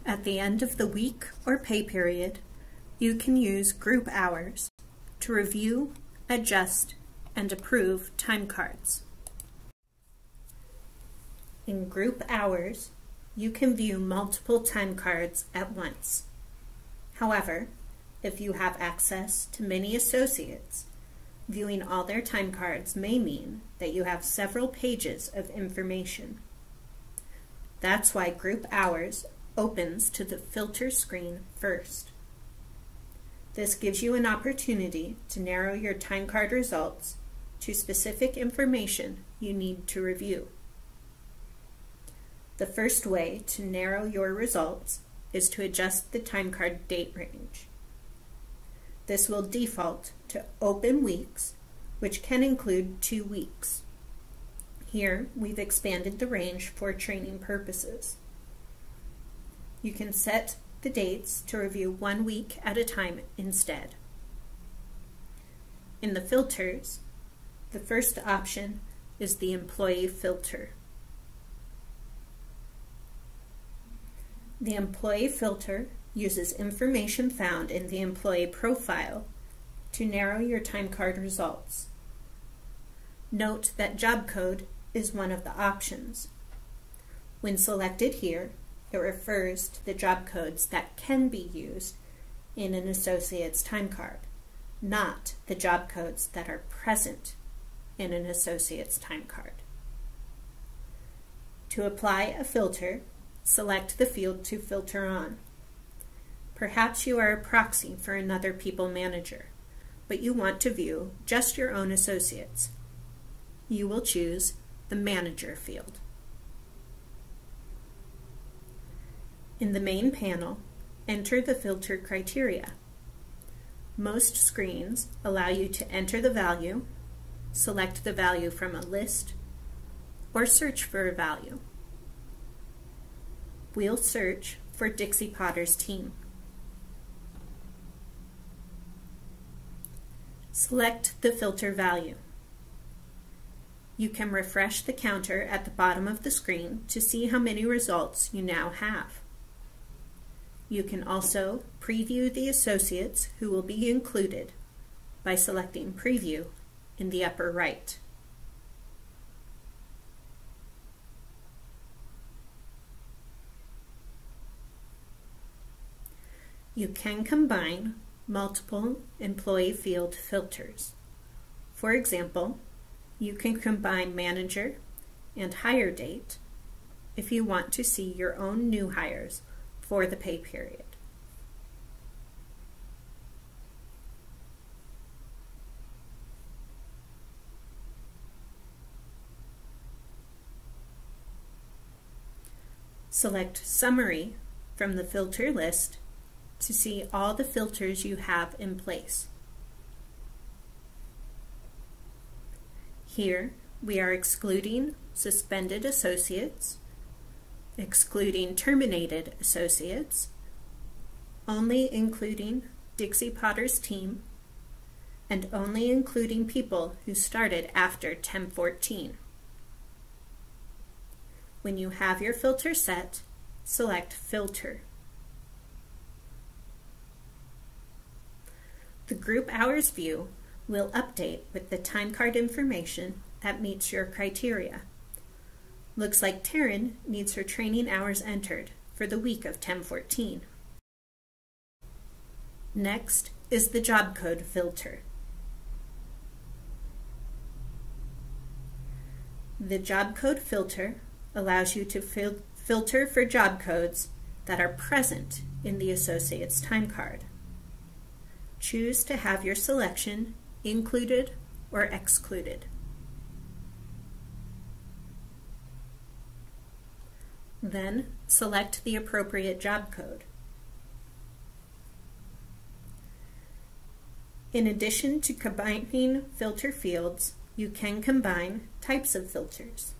At the end of the week or pay period, you can use group hours to review, adjust, and approve time cards. In group hours, you can view multiple time cards at once. However, if you have access to many associates, viewing all their time cards may mean that you have several pages of information. That's why group hours opens to the filter screen first. This gives you an opportunity to narrow your time card results to specific information you need to review. The first way to narrow your results is to adjust the time card date range. This will default to open weeks, which can include 2 weeks. Here, we've expanded the range for training purposes. You can set the dates to review 1 week at a time instead. In the filters, the first option is the employee filter. The employee filter uses information found in the employee profile to narrow your time card results. Note that job code is one of the options. When selected here, it refers to the job codes that can be used in an associate's time card, not the job codes that are present in an associate's time card. To apply a filter, select the field to filter on. Perhaps you are a proxy for another people manager, but you want to view just your own associates. You will choose the Manager field. In the main panel, enter the filter criteria. Most screens allow you to enter the value, select the value from a list, or search for a value. We'll search for Dixie Potter's team. Select the filter value. You can refresh the counter at the bottom of the screen to see how many results you now have. You can also preview the associates who will be included by selecting Preview in the upper right. You can combine multiple employee field filters. For example, you can combine manager and hire date if you want to see your own new hires for the pay period. Select Summary from the filter list to see all the filters you have in place. Here, we are excluding suspended associates, excluding terminated associates, only including Dixie Potter's team, and only including people who started after 10/14. When you have your filter set, select Filter. The Group Hours view will update with the time card information that meets your criteria. Looks like Taryn needs her training hours entered for the week of 10/14. Next is the job code filter. The job code filter allows you to filter for job codes that are present in the associate's time card. Choose to have your selection included or excluded. Then select the appropriate job code. In addition to combining filter fields, you can combine types of filters.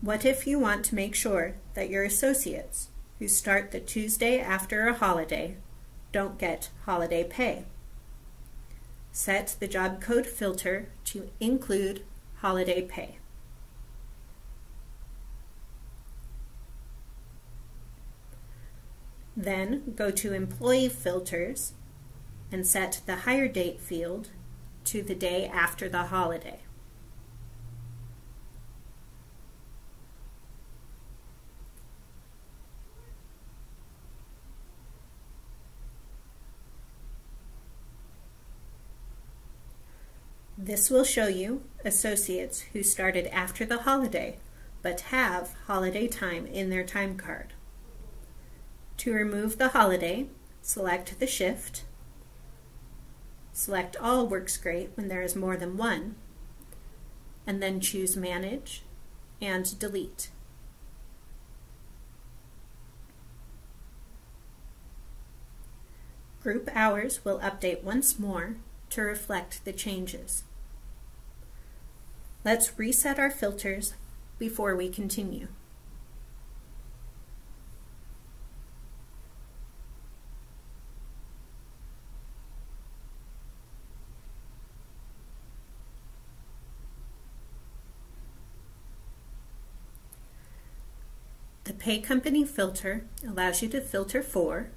What if you want to make sure that your associates who start the Tuesday after a holiday don't get holiday pay? Set the job code filter to include holiday pay. Then go to Employee Filters and set the hire date field to the day after the holiday. This will show you associates who started after the holiday but have holiday time in their time card. To remove the holiday, select the shift, select All works great when there is more than one, and then choose Manage and Delete. Group hours will update once more to reflect the changes. Let's reset our filters before we continue. The Pay Company filter allows you to filter for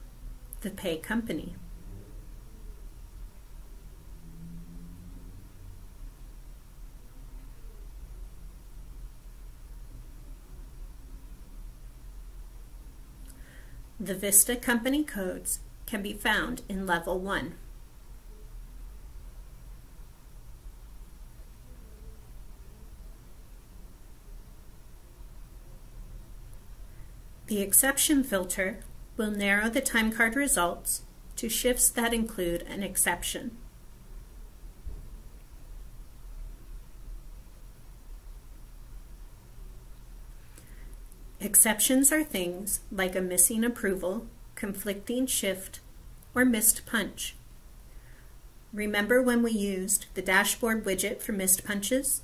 the pay company. The Vista company codes can be found in Level 1. The exception filter will narrow the timecard results to shifts that include an exception. Exceptions are things like a missing approval, conflicting shift, or missed punch. Remember when we used the dashboard widget for missed punches?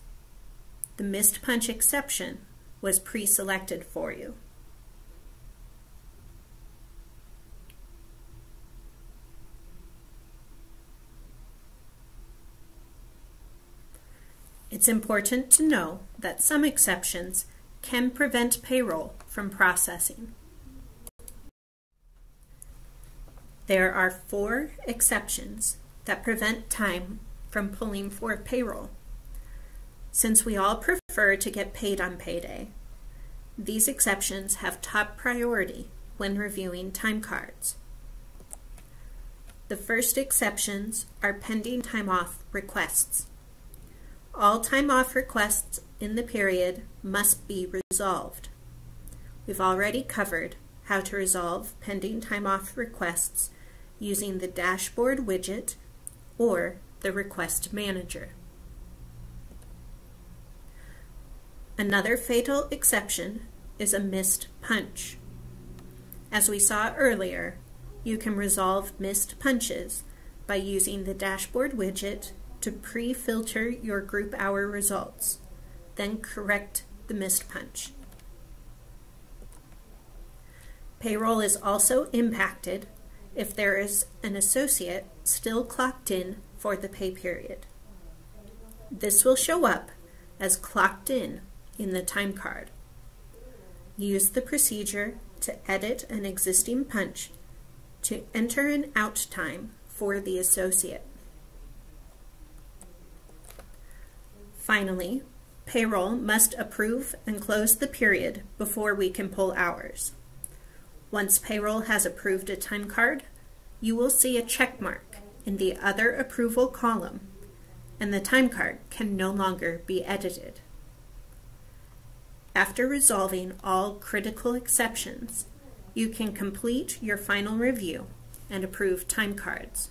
The missed punch exception was pre-selected for you. It's important to know that some exceptions can prevent payroll from processing. There are 4 exceptions that prevent time from pulling for payroll. Since we all prefer to get paid on payday, these exceptions have top priority when reviewing time cards. The first exceptions are pending time off requests. All time off requests in the period must be resolved. We've already covered how to resolve pending time off requests using the dashboard widget or the request manager. Another fatal exception is a missed punch. As we saw earlier, you can resolve missed punches by using the dashboard widget to pre-filter your group hour results, then correct the missed punch. Payroll is also impacted if there is an associate still clocked in for the pay period. This will show up as clocked in the time card. Use the procedure to edit an existing punch to enter an out time for the associate. Finally, payroll must approve and close the period before we can pull hours. Once payroll has approved a time card, you will see a check mark in the Other Approval column, and the time card can no longer be edited. After resolving all critical exceptions, you can complete your final review and approve time cards.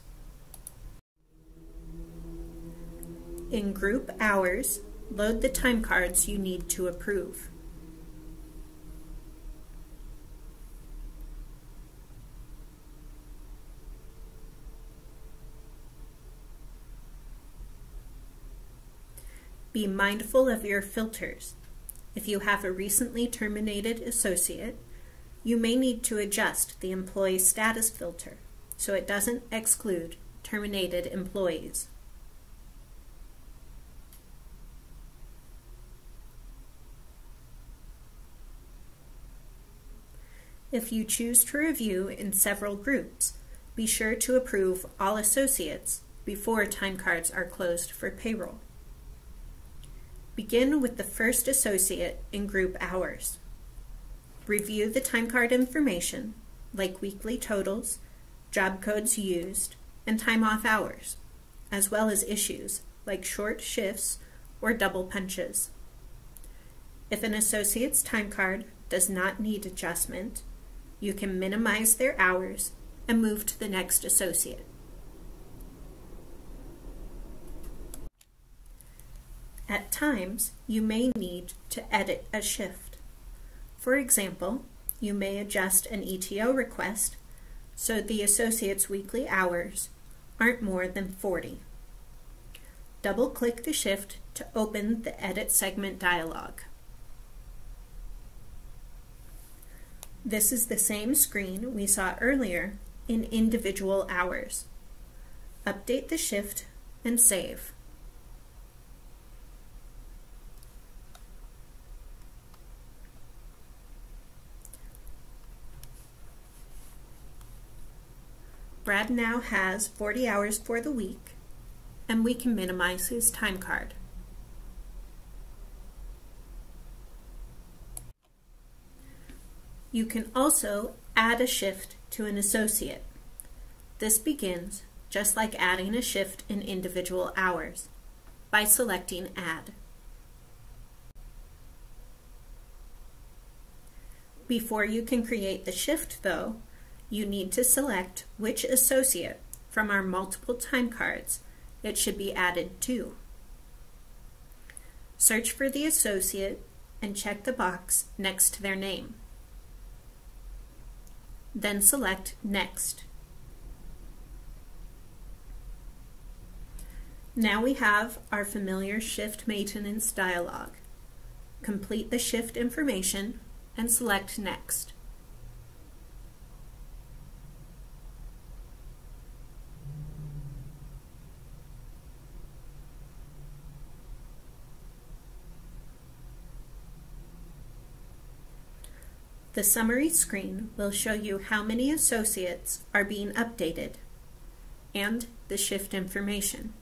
In Group Hours, load the time cards you need to approve. Be mindful of your filters. If you have a recently terminated associate, you may need to adjust the employee status filter so it doesn't exclude terminated employees. If you choose to review in several groups, be sure to approve all associates before time cards are closed for payroll. Begin with the first associate in group hours. Review the time card information, like weekly totals, job codes used, and time off hours, as well as issues like short shifts or double punches. If an associate's time card does not need adjustment, you can minimize their hours and move to the next associate. At times, you may need to edit a shift. For example, you may adjust an ETO request so the associate's weekly hours aren't more than 40. Double-click the shift to open the Edit Segment dialog. This is the same screen we saw earlier in individual hours. Update the shift and save. Brad now has 40 hours for the week, and we can minimize his time card. You can also add a shift to an associate. This begins just like adding a shift in individual hours by selecting Add. Before you can create the shift, though, you need to select which associate from our multiple time cards it should be added to. Search for the associate and check the box next to their name. Then select Next. Now we have our familiar shift maintenance dialog. Complete the shift information and select Next. The summary screen will show you how many associates are being updated and the shift information.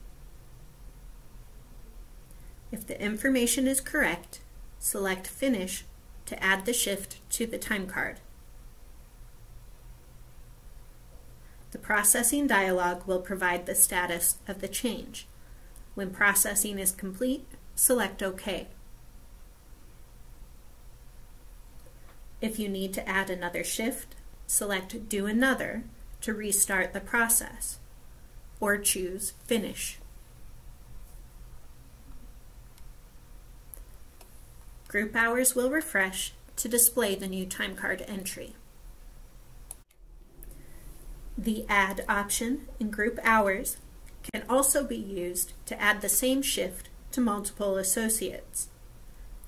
If the information is correct, select Finish to add the shift to the time card. The processing dialog will provide the status of the change. When processing is complete, select OK. If you need to add another shift, select Do Another to restart the process, or choose Finish. Group hours will refresh to display the new time card entry. The Add option in group hours can also be used to add the same shift to multiple associates.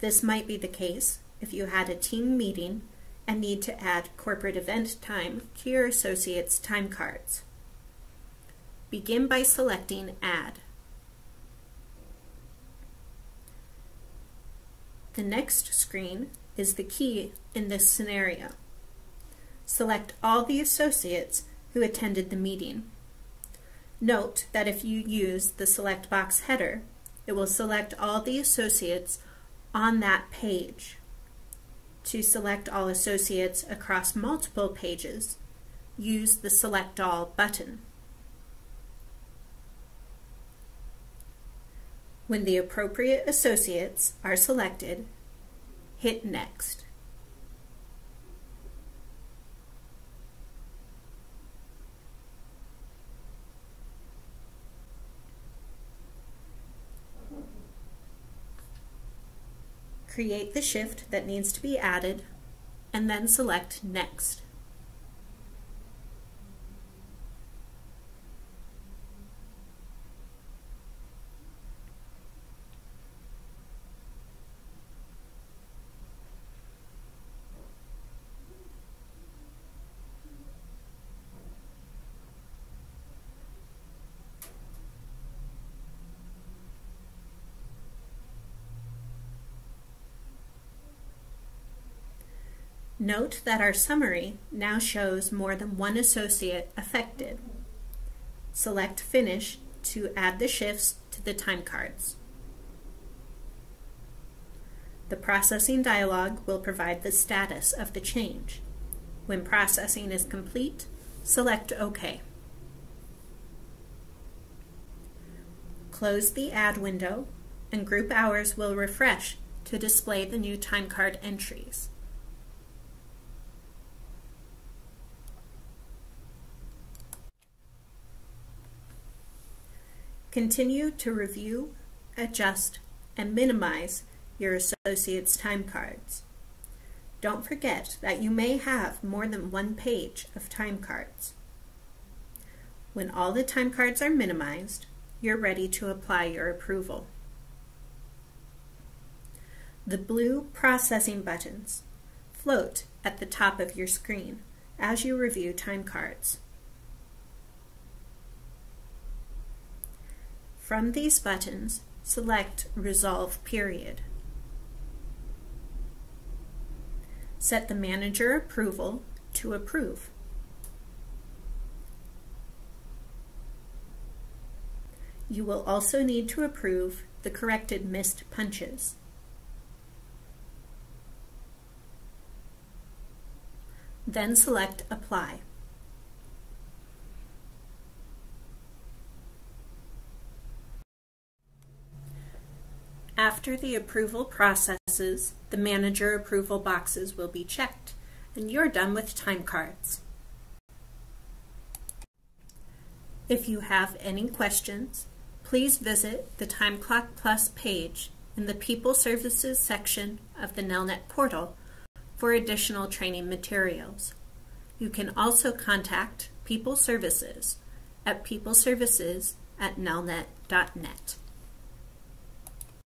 This might be the case if you had a team meeting and need to add corporate event time to your associates' time cards. Begin by selecting Add. The next screen is the key in this scenario. Select all the associates who attended the meeting. Note that if you use the Select Box header, it will select all the associates on that page. To select all associates across multiple pages, use the Select All button. When the appropriate associates are selected, hit Next. Create the shift that needs to be added, and then select Next. Note that our summary now shows more than one associate affected. Select Finish to add the shifts to the time cards. The processing dialog will provide the status of the change. When processing is complete, select OK. Close the Add window, and Group Hours will refresh to display the new time card entries. Continue to review, adjust, and minimize your associates' time cards. Don't forget that you may have more than one page of time cards. When all the time cards are minimized, you're ready to apply your approval. The blue processing buttons float at the top of your screen as you review time cards. From these buttons, select Resolve Period. Set the manager approval to Approve. You will also need to approve the corrected missed punches. Then select Apply. After the approval processes, the manager approval boxes will be checked, and you're done with time cards. If you have any questions, please visit the TimeClock Plus page in the People Services section of the Nelnet portal for additional training materials. You can also contact People Services at peopleservices@nelnet.net.